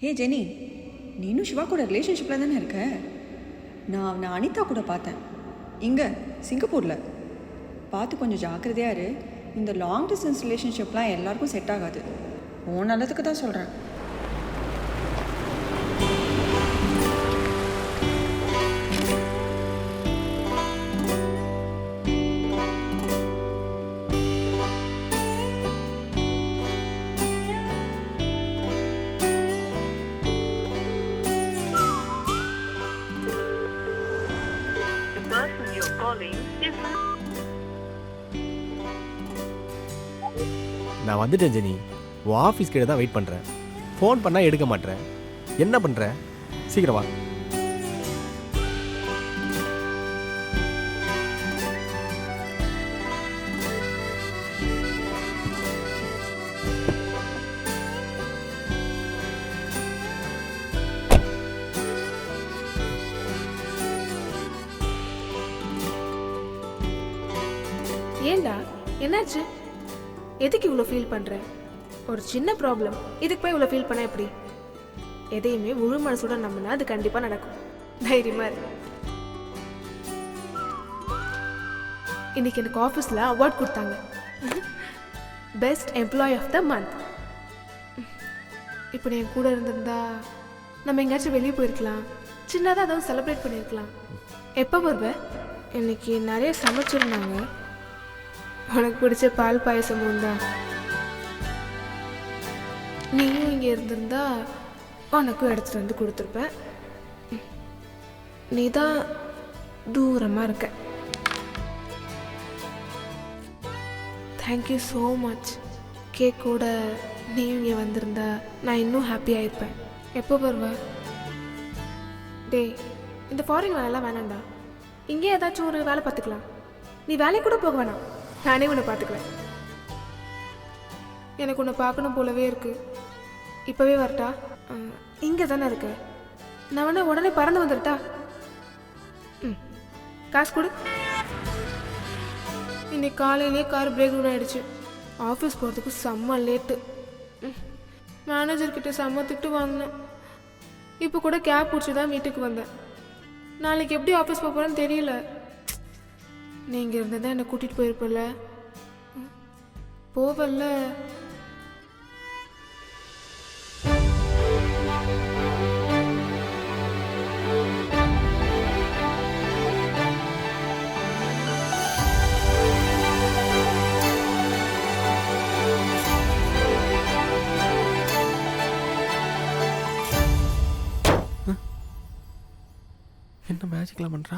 ஹே Jenny, நீனும் சிவா கூட ரிலேஷன்ஷிப்பில் தானே இருக்க? நான் அவனை அனிதா கூட பார்த்தேன் இங்கே சிங்கப்பூரில். பார்த்து கொஞ்சம் ஜாக்கிரதையாக இரு. இந்த லாங் டிஸ்டன்ஸ் ரிலேஷன்ஷிப்லாம் எல்லாருக்கும் செட் ஆகாது. உன் நல்லதுக்கு தான் சொல்கிறேன். நான் வந்துட்டேன் ஜெனி. உன் ஆஃபீஸ் கிட்ட தான் வெயிட் பண்ணுறேன். ஃபோன் பண்ணால் எடுக்க மாட்டேன். என்ன பண்ணுற? சீக்கிரம் வா. ஏண்டா என்னாச்சு? எதுக்கு இவ்வளோ ஃபீல் பண்ணுற? ஒரு சின்ன ப்ராப்ளம், இதுக்கு போய் இவ்வளோ ஃபீல் பண்ண எப்படி? எதையுமே முழு மனசோட நம்பினா அது கண்டிப்பாக நடக்கும். தைரியமாக இரு. இன்னைக்கு எனக்கு ஆஃபீஸில் அவார்ட் கொடுத்தாங்க, best employee of the month. இப்போ என் கூட இருந்திருந்தா நம்ம எங்கேயாச்சும் வெளியே போயிருக்கலாம், சின்னதாக ஏதாவது செலிப்ரேட் பண்ணியிருக்கலாம். எப்போ வருவேன்? இன்னைக்கு நிறைய சமைச்சிருந்தாங்க. உனக்கு பிடிச்ச பால் பாயசமும் தான். நீயும் இங்கே இருந்திருந்தா உனக்கும் எடுத்துகிட்டு வந்து கொடுத்துருப்பேன். நீ தான் தூரமாக இருக்க. Thank you so much. கேக்கோட நீயும் இங்கே வந்திருந்தா நான் இன்னும் ஹாப்பியாக இருப்பேன். எப்போ வருவேன்? டேய், இந்த ஃபாரின் வேலைலாம் வேணாண்டா. இங்கே ஏதாச்சும் ஒரு வேலை பார்த்துக்கலாம். நீ வேலைக்கு கூட போக வேணாம், நானே உன்னை பார்த்துக்குவேன். எனக்கு உன்னை பார்க்கணும் போலவே இருக்கு. இப்போவே வரட்டா? இங்கே தானே இருக்க. நான் வேணா உடனே பறந்து வந்துடட்டா? காசு கொடு. இன்னைக்கு காலையிலே கார் பிரேக் டவுன் ஆகிடுச்சு. ஆஃபீஸ் போகிறதுக்கு செம்ம லேட்டு. மேனேஜர்கிட்ட செம்ம திட்டு வாங்கினேன். இப்போ கூட கேப் பிடிச்சி தான் வீட்டுக்கு வந்தேன். நாளைக்கு எப்படி ஆஃபீஸ் போக போகிறேன்னு தெரியல. நீங்கள் இருந்தால் தான் என்னை கூட்டிகிட்டு போயிருப்பல. போவல்ல. என்ன மேஜிக்லாம் பண்ணுறா?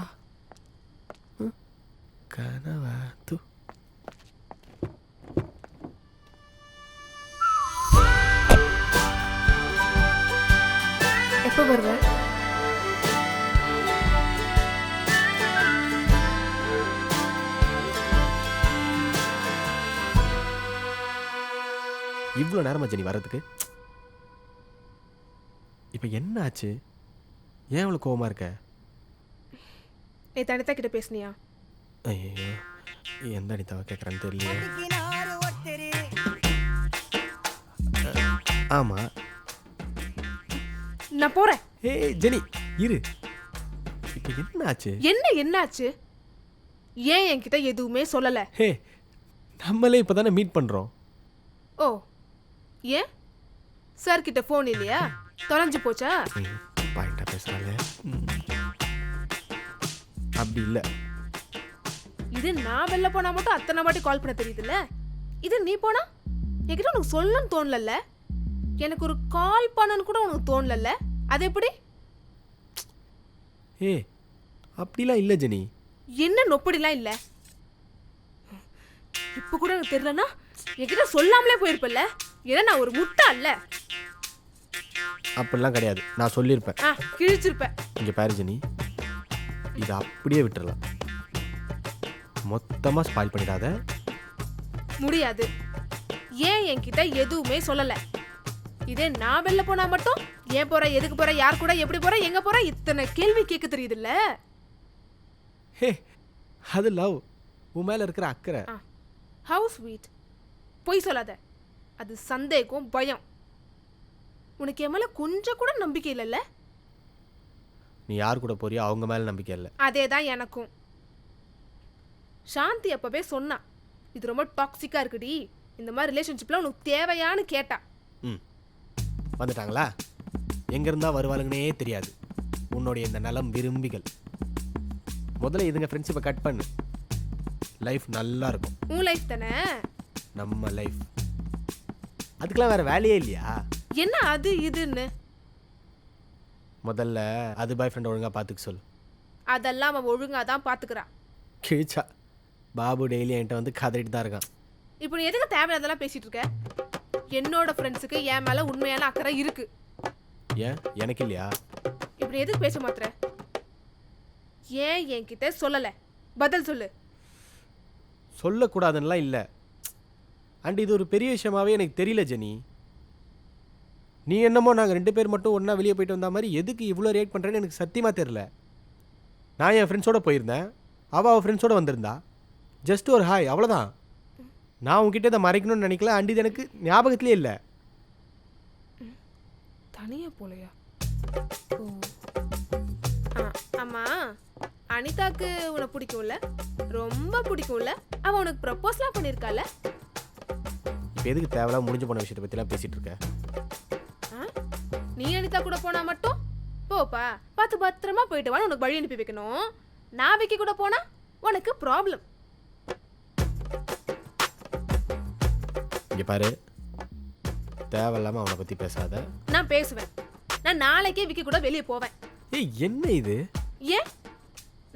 கனவா தூ. எப்போ வருவேன்? இவ்வளோ நேரமா ஜெனி வரதுக்கு? இப்போ என்ன ஆச்சு? ஏன் இவ்வளோ கோவமா இருக்க? நீ தனிதா கிட்ட பேசுனியா? ஐயோ, எந்த அனிதாவை கேட்குறான்னு தெரியல. ஆமா, நான் போறேன். ஏய் ஜெனி இரு. இப்போ என்ன ஆச்சு? என்ன ஆச்சு? ஏன் என்கிட்ட எதுவுமே சொல்லல? ஹே, நம்மளே இப்போ தானே மீட் பண்ணுறோம். ஓ, ஏன் சார் கிட்ட ஃபோன் இல்லையா? தொலைஞ்சு போச்சா? பாயிண்டா பேசுறாங்க. அப்படி இல்லை. இது நான் வெளில போனா மட்டும் அத்தனை வாட்டி கால் பண்ண தெரியுதுல்ல. இது நீ போனா என்கிட்ட உனக்கு சொல்லணும்னு தோணலல்ல. எனக்கு ஒரு கால் பண்ணணும்னு கூட உனக்கு தோணலல்ல. அது எப்படி? ஏ, அப்படிலாம் இல்லை ஜெனி. என்ன நொப்படிலாம் இல்லை? இப்போ கூட எனக்கு தெரியலன்னா என்கிட்ட சொல்லாமலே போயிருப்பல்ல. ஏன்னா நான் ஒரு முட்டா இல்ல. அப்படிலாம் கிடையாது, நான் சொல்லியிருப்பேன். கிழிச்சிருப்பேன். இங்கே பாரு ஜெனி, இதை அப்படியே விட்டுறலாம். மொத்தமாக ஸ்பாயில் பண்ணிடாத. முடியாது. ஏன் என்கிட்ட எதுவுமே சொல்லல? இதே நான் வெளில போனா மட்டும் ஏன் போற, எதுக்கு போற, யார் கூட எப்படி போற, எங்க போற, இத்தனை கேள்வி கேட்க தெரியுதுல்ல. ஹே, அது லவ். உன் மேல இருக்கிற அக்கறை. How sweet. பொய் சொல்லாத. அது சந்தேகம், பயம். உனக்கு என் மேலே கொஞ்சம் கூட நம்பிக்கை இல்லைல்ல? நீ யார் கூட போறியோ அவங்க மேலே நம்பிக்கை இல்லை. அதே தான் எனக்கும். சாந்தி அப்பவே சொன்னா, இது ரொம்ப டாக்ஸிக்காக இருக்குடி, இந்த மாதிரி ரிலேஷன்ஷிப்பில் உனக்கு தேவையான்னு கேட்டா. ம் வந்துட்டாங்களா? எங்கேருந்தா வருவாளுங்கன்னே தெரியாது உன்னுடைய இந்த நலம் விரும்பிகள். முதல்ல இதுங்க ஃப்ரெண்ட்ஷிப்பை கட் பண்ணு. லைஃப் நல்லா இருக்கும். உன் லைஃப் தானே? நம்ம லைஃப். அதுக்கெல்லாம் வேறு வேலையே இல்லையா? என்ன அது இதுன்னு? முதல்ல அது பாய் ஃப்ரெண்ட் ஒழுங்காக பார்த்துக்க சொல்லு. அதெல்லாம் அவன் ஒழுங்காக தான் பார்த்துக்கிறா. கிழிச்சா பாபு டெய்லி என்கிட்ட வந்து கதறிட்டு தான் இருக்கான். இப்போ நீ எதுக்கு தேவையானதெல்லாம் பேசிகிட்டு இருக்க? என்னோட ஃப்ரெண்ட்ஸுக்கு என் மேலே உண்மையான அக்கறை இருக்கு. ஏன் எனக்கு இல்லையா? இப்படி எதுக்கு பேச மாத்துற? ஏன் என்கிட்ட சொல்லலை? பதில் சொல்லு. சொல்லக்கூடாதுன்னெலாம் இல்லை. அண்ட் இது ஒரு பெரிய விஷயமாவே எனக்கு தெரியல ஜெனி. நீ என்னமோ நாங்கள் 2 பேர் மட்டும் ஒன்றா வெளியே போயிட்டு வந்த மாதிரி எதுக்கு இவ்வளோ ரியாக்ட் பண்ணுறேன்னு எனக்கு சத்தியமாக தெரில. நான் என் ஃப்ரெண்ட்ஸோடு போயிருந்தேன், அவள் ஃப்ரெண்ட்ஸோடு வந்திருந்தா. ஜஸ்ட் ஒரு ஹாய், அவ்வளோதான். நான் உங்ககிட்ட இதை மறைக்கணும்னு நினைக்கல. அண்ட் இது எனக்கு ஞாபகத்திலே இல்லை. தனியாக போலையா? ஆமாம், அனிதாக்கு உன்னை பிடிக்கும்ல? ரொம்ப பிடிக்கும்ல? அவன் உனக்கு ப்ரப்போஸ்லாம் பண்ணியிருக்கால? இப்போ எதுக்கு தேவையில்லாம் முடிஞ்சு போன விஷயத்தை பற்றிலாம் பேசிகிட்டு இருக்க? நீ அனிதா கூட போனா மட்டும் போப்பா, பார்த்து பத்திரமா போயிட்டு வான்னு உனக்கு வழி அனுப்பி வைக்கணும். நான் விக்கி கூட போனா உனக்கு ப்ராப்ளம். இங்கே பாரு, தேவையில்லாமல் அவனை பற்றி பேசாத. நான் பேசுவேன். நான் நாளைக்கே விக்கி கூட வெளியே போவேன். ஏய் என்ன இது? ஏன்?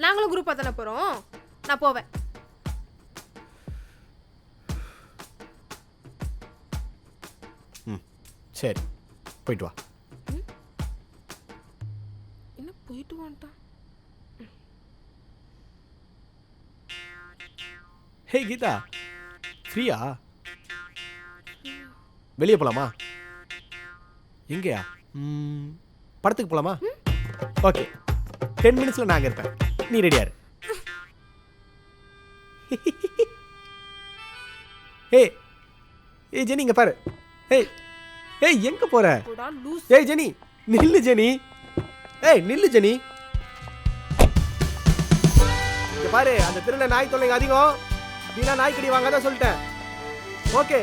நாங்களும் குரூப்பாக தானே போகிறோம். நான் போவேன். ம் சரி, போயிட்டு வா. என்ன போயிட்டு வான்ட்டான்? ஹே கீதா, ஃப்ரீயா? வெளியே போகலாமா? எங்கேயா? படத்துக்கு போகலாமா? ஓகே, 10 மினிட்ஸில் நாங்கள் இருப்பேன். நீ ரெடியா இரு. ஏய் ஏய் ஜெனி, இங்கே பாரு. ஏய் ஏய் எங்கே போகிற? ஏய் ஜெனி நில்லு. ஜெனி ஏய் நில்லு ஜெனி. இங்கே பாரு, அந்த தெருவில் நாய் தொல்லைங்க அதிகம். நீனா நாய்க்கடி வாங்காதான் சொல்லிட்டேன். ஓகே,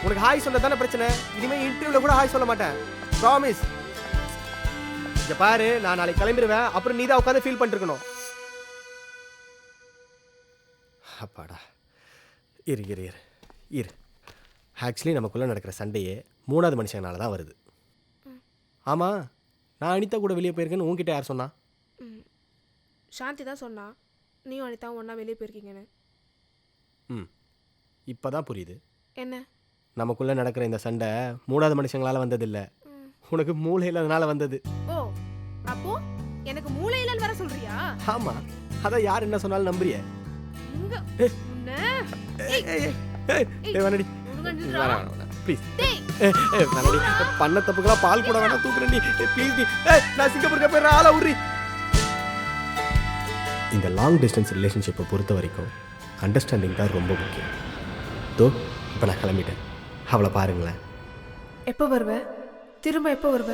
உனக்கு ஹாய் சொல்ல தானே பிரச்சனை. இனிமேல் இன்டர்வியூவில் கூட ஹாய் சொல்ல மாட்டேன், ப்ராமிஸ். இங்கே பாரு, நான் நாளைக்கு கிளம்பிடுவேன். அப்புறம் நீ தான் உட்காந்து ஃபீல் பண்ணிருக்கணும். அப்பாடா, இரு இரு இரு இரு. ஆக்சுவலி நமக்குள்ளே நடக்கிற சண்டையே 3வது மனுஷங்கனால தான் வருது. ஆமாம், நான் அனிதா கூட வெளியே போயிருக்கேன்னு உன்கிட்ட யார் சொன்னா? சாந்தி தான் சொன்னா, நீயும் அனிதாவும் ஒன்றா வெளியே போயிருக்கீங்கன்னு. இப்போ தான் புரியுது. என்ன? நமக்குள்ளே நடக்கிற இந்த சண்டை 3வது மனுஷங்களால் வந்ததில்லை, உனக்கு மூளை இல்லாதனால வந்தது. ஓ, அப்போ எனக்கு மூளை இல்லைன்னு வர சொல்றியா? ஆமாம், அதான் யார் என்ன சொன்னாலும் நம்புறிய. ப்ளீஸ் பண்ண தப்புக்கெல்லாம் பால் கூட வேணா தூக்குறேன். ப்ளீஸ் நான் சிங்கப்பூருக்கு போயிடுறேன், ஆளை விட்றி. இந்த லாங் டிஸ்டன்ஸ் ரிலேஷன்ஷிப்பை பொறுத்த வரைக்கும் அண்டர்ஸ்டாண்டிங் தான் ரொம்ப முக்கியம். தோ இப்போ நான் கிளம்பிட்டேன், அவளை பாருங்களேன். எப்போ வருவ? திரும்ப எப்போ வருவ?